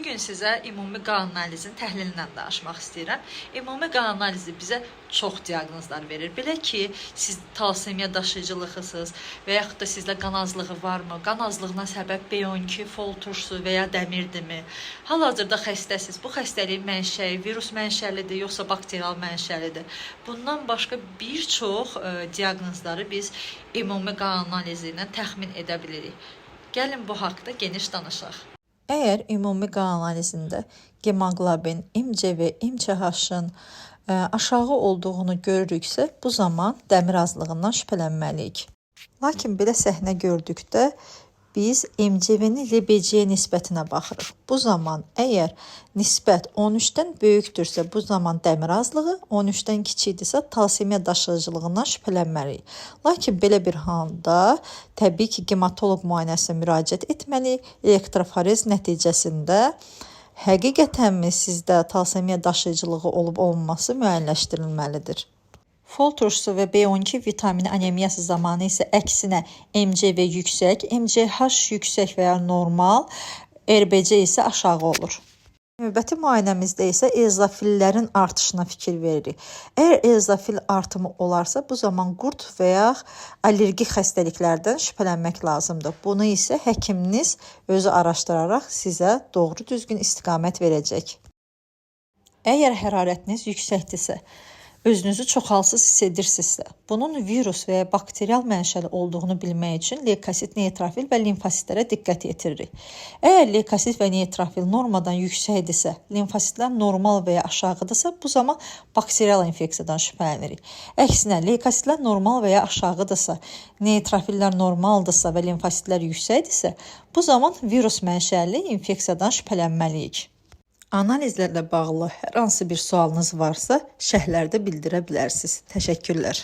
Bugün sizə ümumi qan analizinin təhlilindən danışmaq istəyirəm. Ümumi qan analizi bizə çox diaqnozlar verir. Belə ki, siz talasemiya daşıyıcılığısınız və yaxud da sizdə qan azlığı varmı? Qan azlığına səbəb B12, fol turşusu və ya dəmirdimi? Hal-hazırda xəstəsiz. Bu xəstəliyin mənşəyi virus mənşəlidir, yoxsa bakterial mənşəlidir? Bundan başqa bir çox diaqnozları biz ümumi qan analizi ilə təxmin edə bilirik. Gəlin bu haqqda geniş danışaq. Əgər ümumi qan analizində hemoqlobin, ImCV, ImCH-ın aşağı olduğunu görürüksə, bu zaman dəmir azlığından şübhələnməliyik. Lakin belə səhnə gördükdə biz ImCV-ni LBC nisbətinə baxırıq. Bu zaman əgər nisbət 13-dən böyükdürsə, bu zaman dəmir azlığı, 13-dən kiçikdirsə talasemiya daşıyıcılığından şübhələnməliyik. Lakin belə bir halda təbii ki, hematoloq müayinəsinə müraciət etməliyik. Elektroforez nəticəsində həqiqətənmi sizdə talasemiya daşıyıcılığı olub-olmaması müəyyənləşdirilməlidir. Fol turşusu və B12 vitamini anemiyası zamanı isə əksinə MCV yüksək, MCH yüksək və ya normal, RBC isə aşağı olur. Növbəti müayinəmizdə isə eozofillərin artışına fikir veririk. Əgər eozofil artımı olarsa, bu zaman qurt və ya allergik xəstəliklərdən şübhələnmək lazımdır. Bunu isə həkiminiz özü araşdıraraq sizə doğru düzgün istiqamət verəcək. Əgər hərarətiniz yüksəkdirsə, özünüzü çox halsız hiss edirsinizsə, bunun virus və ya bakterial mənşəli olduğunu bilmək üçün leykosit, neytrofil və limfositlərə diqqət yetiririk. Əgər leykosit və neytrofil normadan yüksəkdirsə, limfositlər normal və ya aşağıdırsa, bu zaman bakterial infeksiyadan şübhələnirik. Əksinə, leykositlər normal və ya aşağıdırsa, neytrofillər normaldırsa və limfositlər yüksəkdirsə, bu zaman virus mənşəli infeksiyadan şübhələnməliyik. Analizlərlə bağlı hər hansı bir sualınız varsa, şərhlərdə bildirə bilərsiniz. Təşəkkürlər.